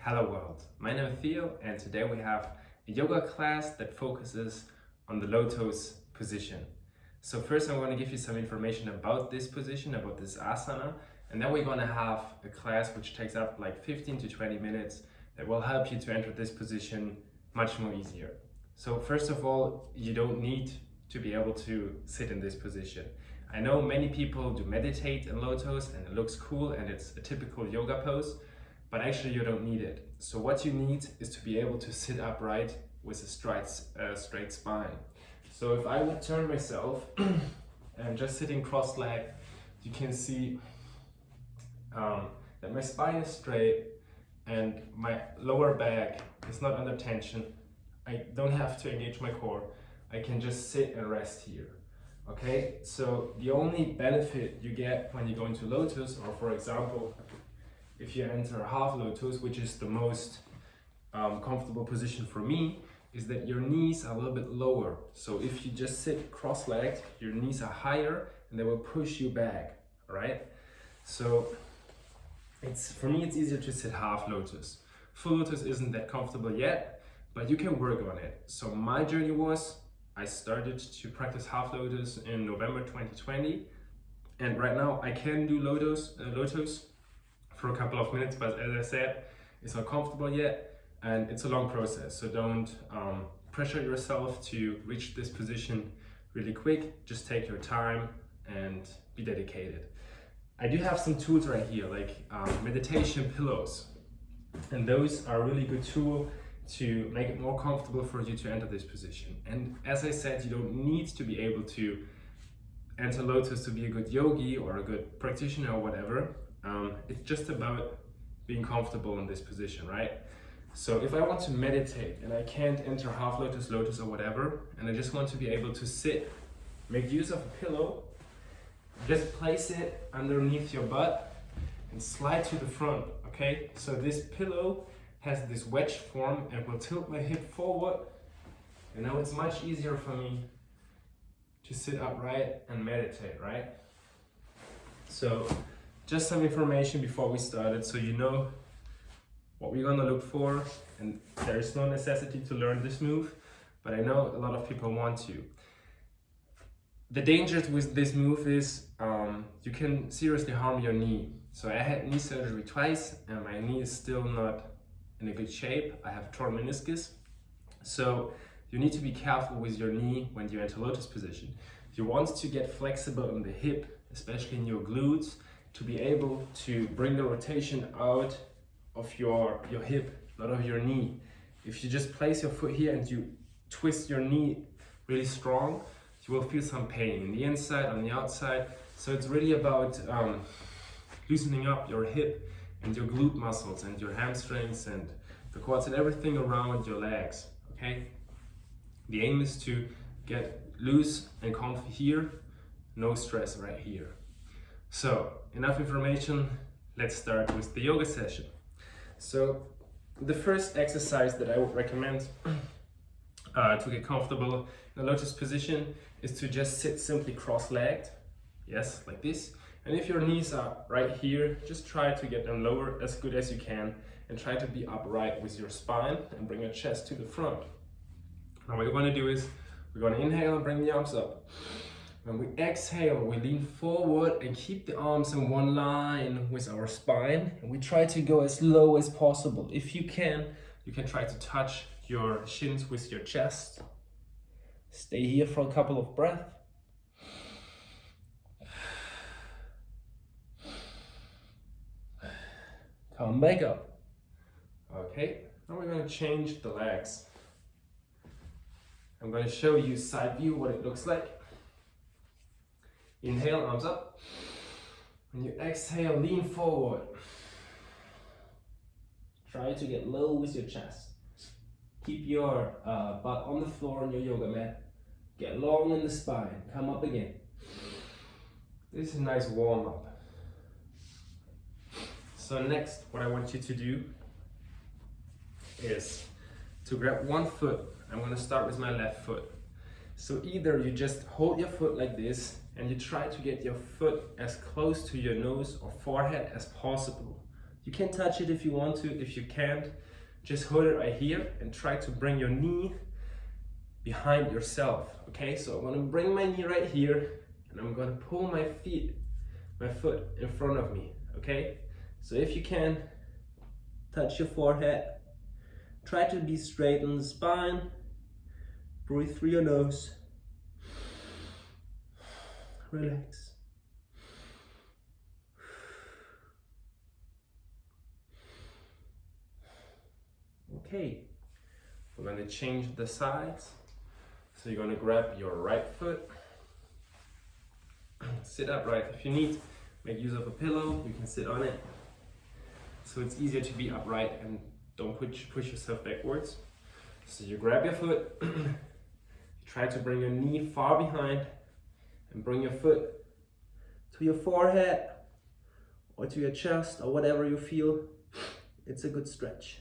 Hello world, my name is Theo and today we have a yoga class that focuses on the Lotus position. So first I'm going to give you some information about this position, about this asana, and then we're going to have a class which takes up like 15 to 20 minutes that will help you to enter this position much more easier. So first of all, you don't need to be able to sit in this position. I know many people do meditate in Lotus and it looks cool and it's a typical yoga pose, but actually you don't need it. So what you need is to be able to sit upright with a straight spine. So if I would turn myself and just sitting cross-legged, you can see that my spine is straight and my lower back is not under tension. I don't have to engage my core. I can just sit and rest here. Okay, so the only benefit you get when you go into Lotus, or for example, if you enter half Lotus, which is the most comfortable position for me, is that your knees are a little bit lower. So if you just sit cross-legged, your knees are higher and they will push you back, all right? So for me, it's easier to sit half Lotus. Full Lotus isn't that comfortable yet, but you can work on it. So my journey was, I started to practice half Lotus in November 2020, and right now I can do Lotus for a couple of minutes, but as I said, it's not comfortable yet and it's a long process. So don't pressure yourself to reach this position really quick. Just take your time and be dedicated. I do have some tools right here, like meditation pillows, and those are a really good tool to make it more comfortable for you to enter this position. And as I said, you don't need to be able to enter Lotus to be a good yogi or a good practitioner or whatever. It's just about being comfortable in this position, right? So if I want to meditate and I can't enter half Lotus, Lotus or whatever, and I just want to be able to sit, make use of a pillow, just place it underneath your butt and slide to the front, okay? So this pillow has this wedge form and will tilt my hip forward, and now it's much easier for me to sit upright and meditate, right? So just some information before we started, so you know what we're gonna look for, and there is no necessity to learn this move, but I know a lot of people want to. The danger with this move is you can seriously harm your knee. So I had knee surgery twice and my knee is still not in a good shape. I have torn meniscus. So you need to be careful with your knee when you enter Lotus position. You want to get flexible in the hip, especially in your glutes, to be able to bring the rotation out of your hip, not of your knee. If you just place your foot here and you twist your knee really strong, you will feel some pain in the inside, on the outside. So it's really about loosening up your hip and your glute muscles and your hamstrings and the quads and everything around your legs, okay? The aim is to get loose and comfy here, no stress right here. So enough information, let's start with the yoga session. So the first exercise that I would recommend to get comfortable in a Lotus position is to just sit simply cross-legged, yes, like this. And if your knees are right here, just try to get them lower as good as you can and try to be upright with your spine and bring your chest to the front. Now what we're going to do is we're going to inhale and bring the arms up. When we exhale, we lean forward and keep the arms in one line with our spine, and we try to go as low as possible. If you can try to touch your shins with your chest. Stay here for a couple of breaths. Come back up. Okay, now we're going to change the legs. I'm going to show you side view what it looks like. Inhale, arms up. When you exhale, lean forward. Try to get low with your chest. Keep your butt on the floor on your yoga mat. Get long in the spine. Come up again. This is a nice warm up. So next, what I want you to do is to grab one foot. I'm going to start with my left foot. So either you just hold your foot like this and you try to get your foot as close to your nose or forehead as possible. You can touch it if you want to. If you can't, just hold it right here and try to bring your knee behind yourself. Okay, so I'm gonna bring my knee right here and I'm gonna pull my foot in front of me. Okay, so if you can, touch your forehead. Try to be straight on the spine. Breathe through your nose. Relax. Okay, we're going to change the sides. So you're going to grab your right foot. Sit upright. If you need, make use of a pillow. You can sit on it. So it's easier to be upright and don't push yourself backwards. So you grab your foot. Try to bring your knee far behind and bring your foot to your forehead or to your chest or whatever you feel. It's a good stretch.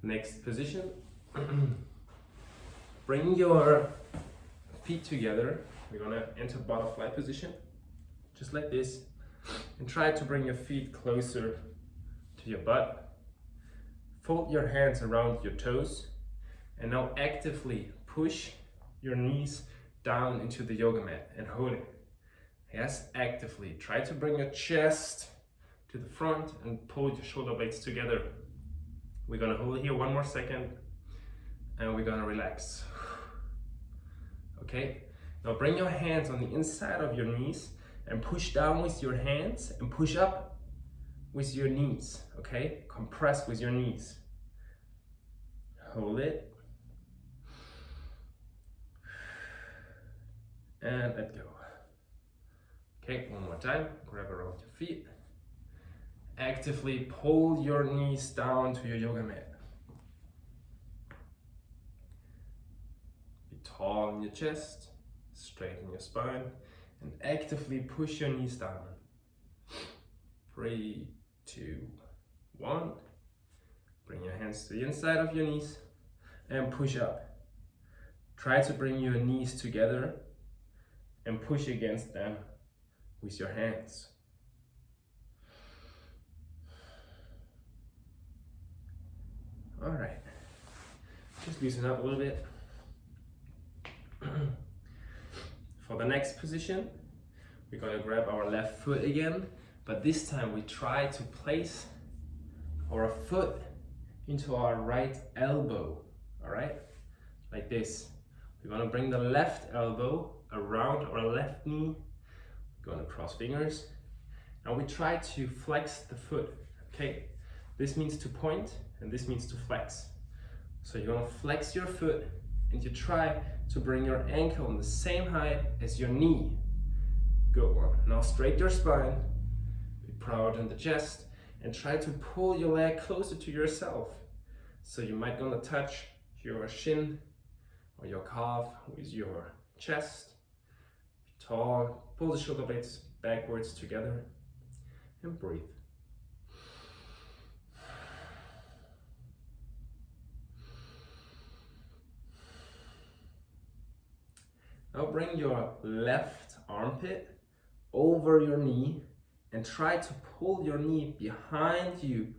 Next position. Bring your feet together. We're gonna enter butterfly position, just like this, and try to bring your feet closer to your butt. Fold your hands around your toes, and now actively push your knees down into the yoga mat and hold it. Yes, actively. Try to bring your chest to the front and pull your shoulder blades together. We're gonna hold here 1 more second, and we're gonna relax. Okay? Now bring your hands on the inside of your knees and push down with your hands and push up with your knees, okay? Compress with your knees. Hold it. And let go. Okay, 1 more time. Grab around your feet. Actively pull your knees down to your yoga mat. Be tall in your chest. Straighten your spine and actively push your knees down. 3, 2, 1. Bring your hands to the inside of your knees and push up. Try to bring your knees together and push against them with your hands. All right, just loosen up a little bit. For the next position, we're gonna grab our left foot again, but this time we try to place our foot into our right elbow, all right? Like this. We're gonna bring the left elbow around our left knee. We're gonna cross fingers. Now we try to flex the foot, okay? This means to point and this means to flex. So you're gonna flex your foot and you try to bring your ankle on the same height as your knee. Good one. Now straighten your spine, be proud in the chest, and try to pull your leg closer to yourself. So you might gonna touch your shin or your calf with your chest. Be tall, pull the shoulder blades backwards together, and breathe. Now bring your left armpit over your knee and try to pull your knee behind you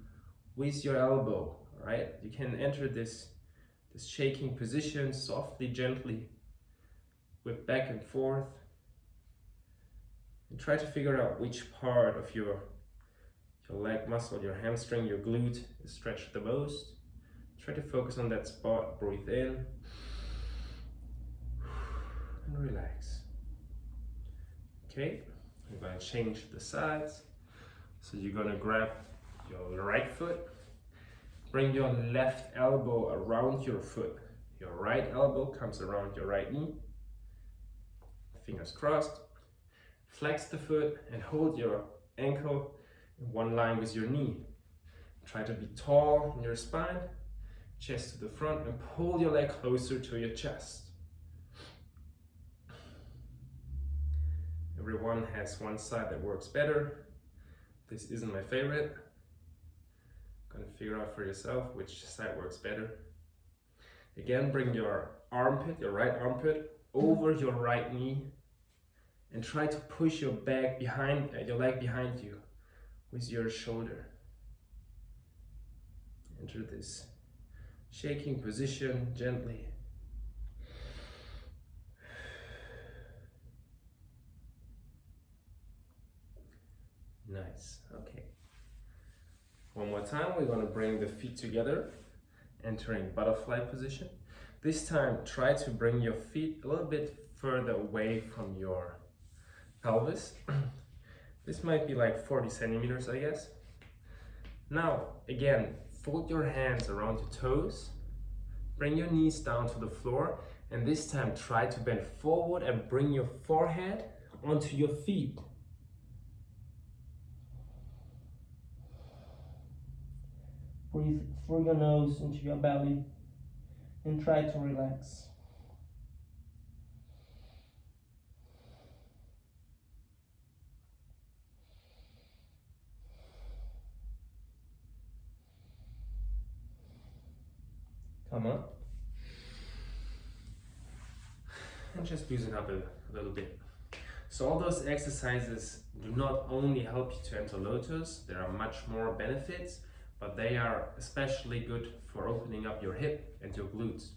with your elbow, all right? You can enter this shaking position softly, gently, whip back and forth. And try to figure out which part of your leg muscle, your hamstring, your glute is stretched the most. Try to focus on that spot, breathe in. And relax. Okay, we're going to change the sides. So you're going to grab your right foot, bring your left elbow around your foot. Your right elbow comes around your right knee. Fingers crossed. Flex the foot and hold your ankle in one line with your knee. Try to be tall in your spine, chest to the front, and pull your leg closer to your chest. Everyone has one side that works better. This isn't my favorite. Gonna figure out for yourself which side works better. Again, bring your armpit, your right armpit, over your right knee, and try to push your back behind, your leg behind you with your shoulder. Enter this shaking position gently. Nice, okay. One more time, we're gonna bring the feet together, entering butterfly position. This time, try to bring your feet a little bit further away from your pelvis. This might be like 40 centimeters, I guess. Now, again, fold your hands around your toes, bring your knees down to the floor, and this time try to bend forward and bring your forehead onto your feet. Breathe through your nose into your belly and try to relax. Come on. And just loosen up a little bit. So all those exercises do not only help you to enter Lotus, there are much more benefits, but they are especially good for opening up your hip and your glutes.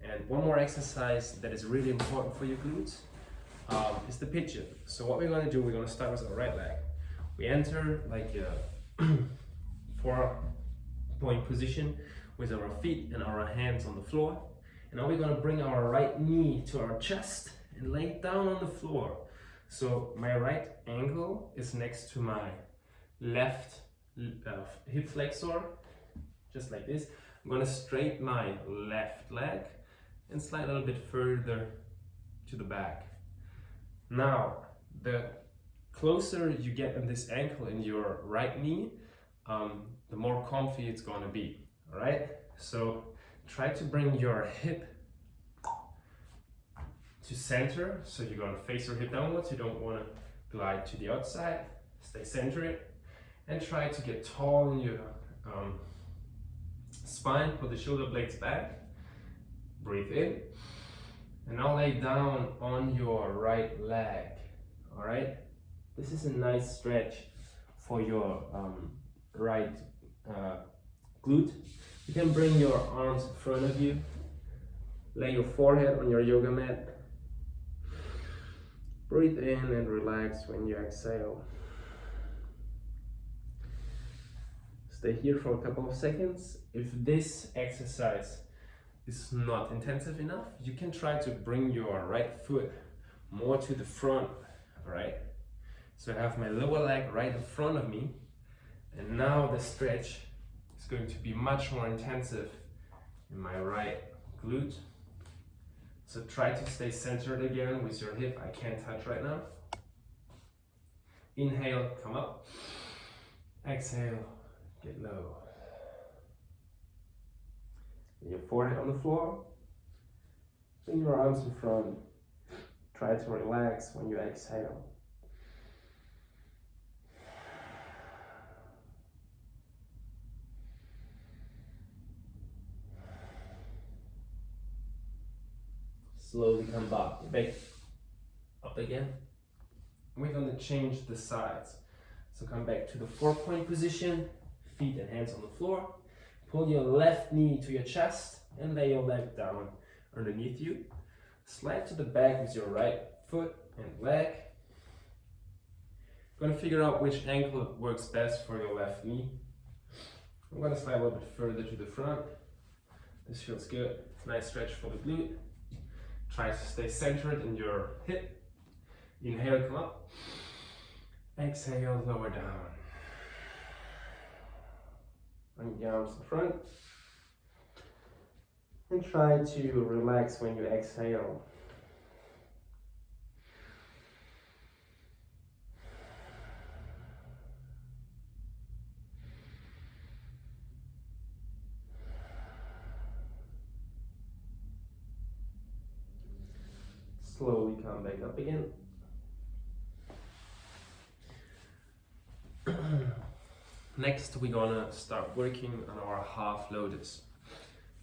And one more exercise that is really important for your glutes is the pigeon. So what we're going to do, we're going to start with our right leg. We enter like a 4-point position with our feet and our hands on the floor. And now we're going to bring our right knee to our chest and lay it down on the floor. So my right ankle is next to my left hip flexor, just like this. I'm going to straighten my left leg and slide a little bit further to the back. Now, the closer you get on this ankle in your right knee, the more comfy it's going to be. All right, so try to bring your hip to center. So you're going to face your hip downwards. You don't want to glide to the outside. Stay centered and try to get tall in your spine. Put the shoulder blades back. Breathe in. And now lay down on your right leg. All right, this is a nice stretch for your right glute. You can bring your arms in front of you, lay your forehead on your yoga mat, breathe in and relax when you exhale. Stay here for a couple of seconds. If this exercise is not intensive enough, you can try to bring your right foot more to the front, all right? So I have my lower leg right in front of me, and now the stretch is going to be much more intensive in my right glute. So try to stay centered again with your hip. I can't touch right now. Inhale, come up. Exhale, get low. Your forehead on the floor. Bring your arms in front. Try to relax when you exhale. Slowly come back up again. We're going to change the sides. So come back to the 4-point position, feet and hands on the floor. Pull your left knee to your chest and lay your leg down underneath you. Slide to the back with your right foot and leg. Going to figure out which ankle works best for your left knee. I'm going to slide a little bit further to the front. This feels good. Nice stretch for the glute. Try to stay centered in your hip. Inhale, come up. Exhale, lower down. Bring the arms in front. And try to relax when you exhale. Slowly come back up again. Next, we're gonna start working on our half lotus.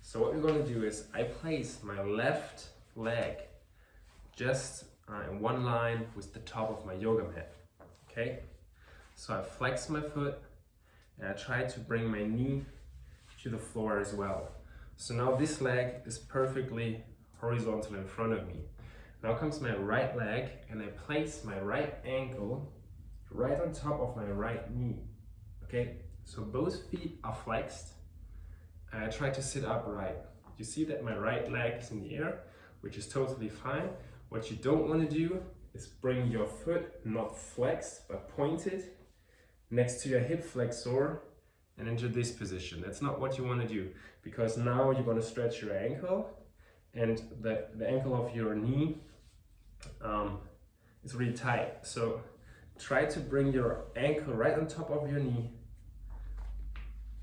So what we're gonna do is I place my left leg just in one line with the top of my yoga mat, okay? So I flex my foot and I try to bring my knee to the floor as well. So now this leg is perfectly horizontal in front of me. Now comes my right leg and I place my right ankle right on top of my right knee, okay? So both feet are flexed and I try to sit upright. You see that my right leg is in the air, which is totally fine. What you don't want to do is bring your foot not flexed but pointed next to your hip flexor and into this position. That's not what you want to do, because now you're going to stretch your ankle and the ankle of your knee is really tight. So try to bring your ankle right on top of your knee,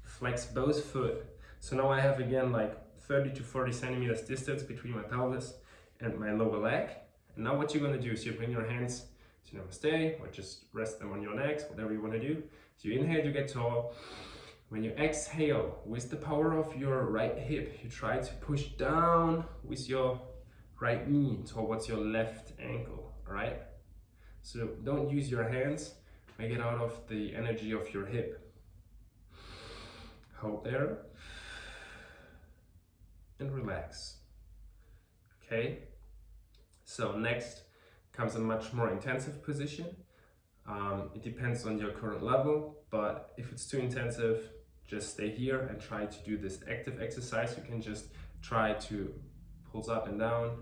flex both foot. So now I have again like 30 to 40 centimeters distance between my pelvis and my lower leg. And now what you're going to do is you bring your hands to namaste, or just rest them on your legs, whatever you want to do. So you inhale, you get tall. When you exhale, with the power of your right hip, you try to push down with your right knee towards your left ankle, all right? So don't use your hands, make it out of the energy of your hip. Hold there and relax, okay? So next comes a much more intensive position. It depends on your current level, but if it's too intensive, just stay here and try to do this active exercise. You can just try to pulse up and down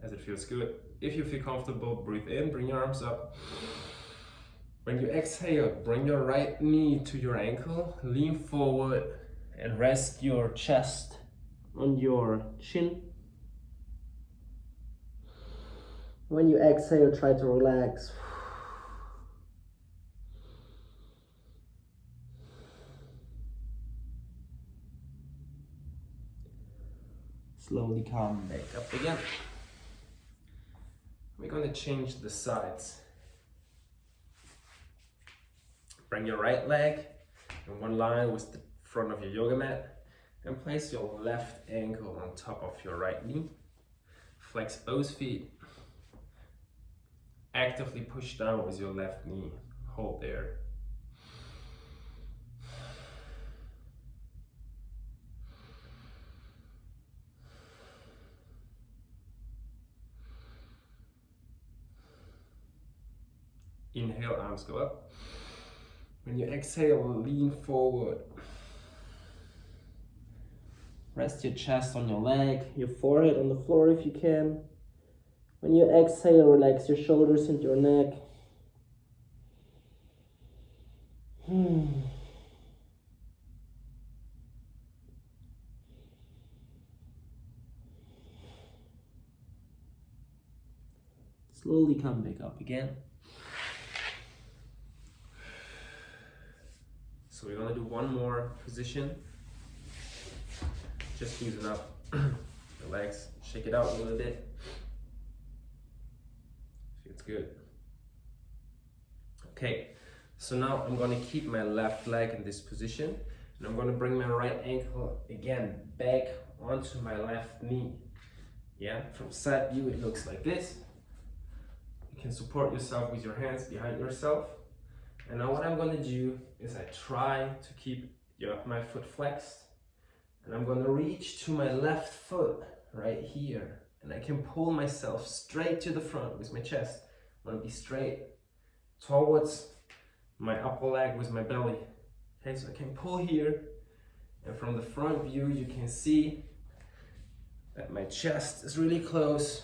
as it feels good. If you feel comfortable, breathe in, bring your arms up. When you exhale, bring your right knee to your ankle, lean forward and rest your chest on your chin. When you exhale, try to relax. Slowly come back up again. We're going to change the sides. Bring your right leg in one line with the front of your yoga mat and place your left ankle on top of your right knee. Flex both feet. Actively push down with your left knee. Hold there. Inhale, arms go up. When you exhale, lean forward. Rest your chest on your leg, your forehead on the floor if you can. When you exhale, relax your shoulders and your neck. Slowly come back up again. So we're gonna do one more position. Just loosen up the legs, shake it out a little bit. Feels good. Okay, so now I'm gonna keep my left leg in this position and I'm gonna bring my right ankle again back onto my left knee. Yeah, from side view it looks like this. You can support yourself with your hands behind yourself. And now what I'm gonna do is I try to keep my foot flexed. And I'm gonna reach to my left foot right here. And I can pull myself straight to the front with my chest. I'm gonna be straight towards my upper leg with my belly. Okay, so I can pull here. And from the front view, you can see that my chest is really close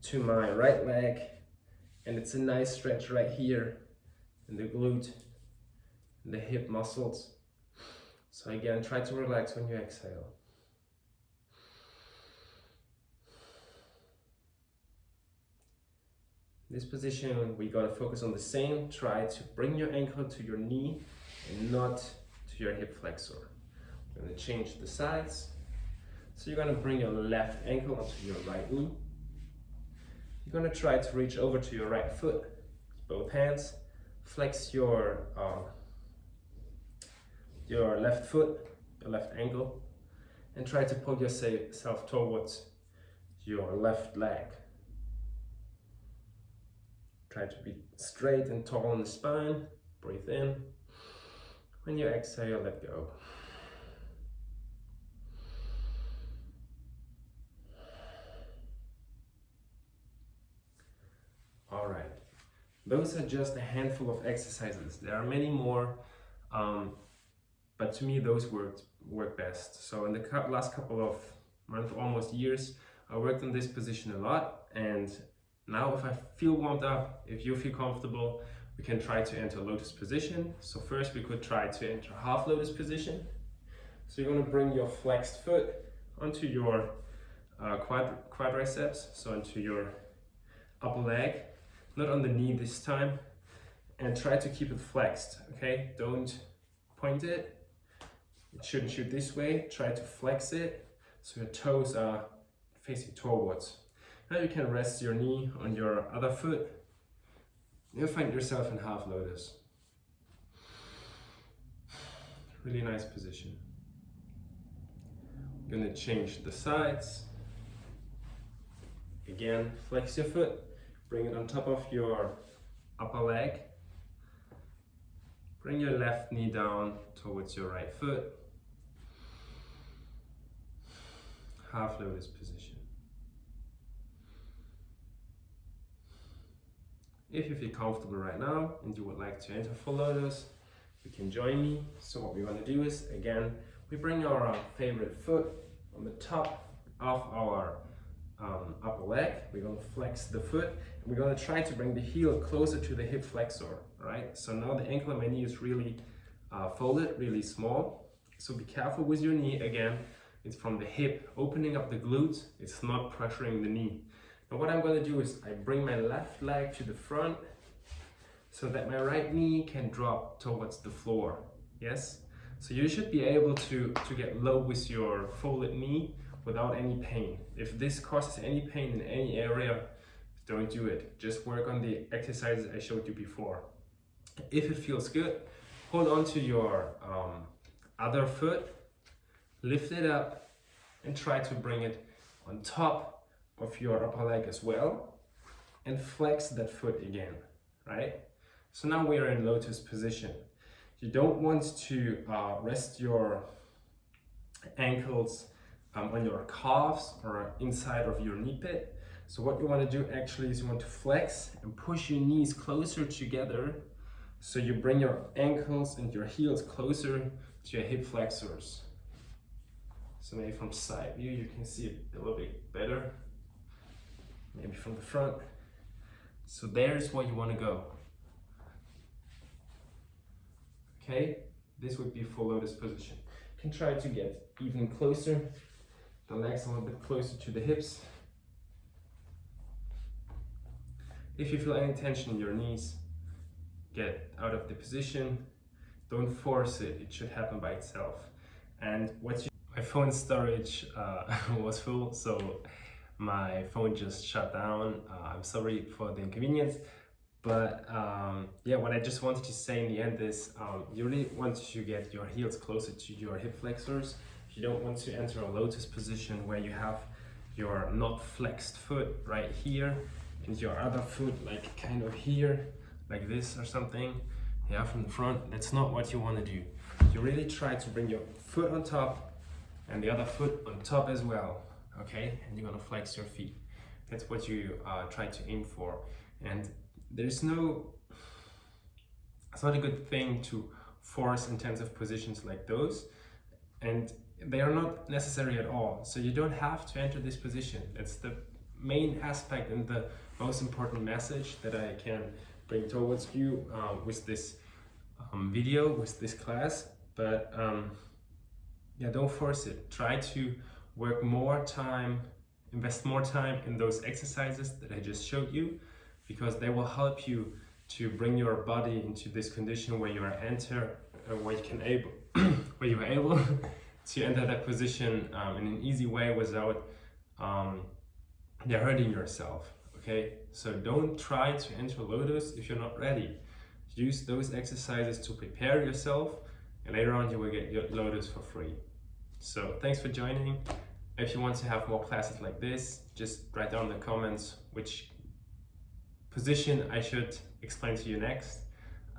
to my right leg. And it's a nice stretch right here in the glute, and the hip muscles. So again, try to relax when you exhale. In this position, we gotta focus on the same. Try to bring your ankle to your knee and not to your hip flexor. We're gonna change the sides. So you're gonna bring your left ankle onto your right knee. You're gonna try to reach over to your right foot with both hands. Flex your your left foot, your left ankle, and try to pull yourself towards your left leg. Try to be straight and tall on the spine. Breathe in. When you exhale, let go. All right. Those are just a handful of exercises. There are many more, but to me those work best. So in the last couple of months, almost years, I worked on this position a lot, and now if I feel warmed up, if you feel comfortable, we can try to enter lotus position. So first we could try to enter half lotus position. So you're going to bring your flexed foot onto your quadriceps, so onto your upper leg, not on the knee this time, and try to keep it flexed, okay? Don't point it. It shouldn't shoot this way. Try to flex it so your toes are facing towards. Now you can rest your knee on your other foot. You'll find yourself in half lotus. Really nice position. You're gonna change the sides. Again, flex your foot. Bring it on top of your upper leg. Bring your left knee down towards your right foot. Half lotus position. If you feel comfortable right now and you would like to enter full lotus, you can join me. So what we want to do is, again, we bring our favorite foot on the top of our upper leg. We're going to flex the foot, and we're going to try to bring the heel closer to the hip flexor, right? So now the ankle and my knee is really folded, really small. So be careful with your knee. Again, it's from the hip, opening up the glutes. It's not pressuring the knee. Now what I'm going to do is I bring my left leg to the front so that my right knee can drop towards the floor. Yes? So you should be able to get low with your folded knee without any pain. If this causes any pain in any area, don't do it. Just work on the exercises I showed you before. If it feels good, hold on to your other foot, lift it up, and try to bring it on top of your upper leg as well, and flex that foot again, right? So now we are in lotus position. You don't want to rest your ankles on your calves or inside of your knee pit. So what you want to do actually is you want to flex and push your knees closer together, so you bring your ankles and your heels closer to your hip flexors. So maybe from side view you can see it a little bit better. Maybe from the front. So there's where you want to go. Okay, this would be full lotus position. You can try to get even closer, the legs a little bit closer to the hips. If you feel any tension in your knees, get out of the position. Don't force it, it should happen by itself. And my phone storage was full, so my phone just shut down. I'm sorry for the inconvenience, but yeah, what I just wanted to say in the end is you really want to get your heels closer to your hip flexors. You don't want to enter a lotus position where you have your not flexed foot right here and your other foot like kind of here, like this or something, yeah, from the front. That's not what you want to do. You really try to bring your foot on top and the other foot on top as well. Okay, and you're gonna flex your feet. That's what you try to aim for. And it's not a good thing to force intensive positions like those, and they are not necessary at all. So you don't have to enter this position. It's the main aspect and the most important message that I can bring towards you with this video, with this class. But yeah, don't force it. Try to work more time, invest more time in those exercises that I just showed you, because they will help you to bring your body into this condition where you are where you're able to enter that position in an easy way without hurting yourself. Okay, so don't try to enter Lotus if you're not ready. Use those exercises to prepare yourself, and later on you will get your Lotus for free. So thanks for joining. If you want to have more classes like this, just write down in the comments which position I should explain to you next.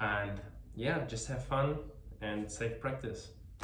And yeah, just have fun and safe practice.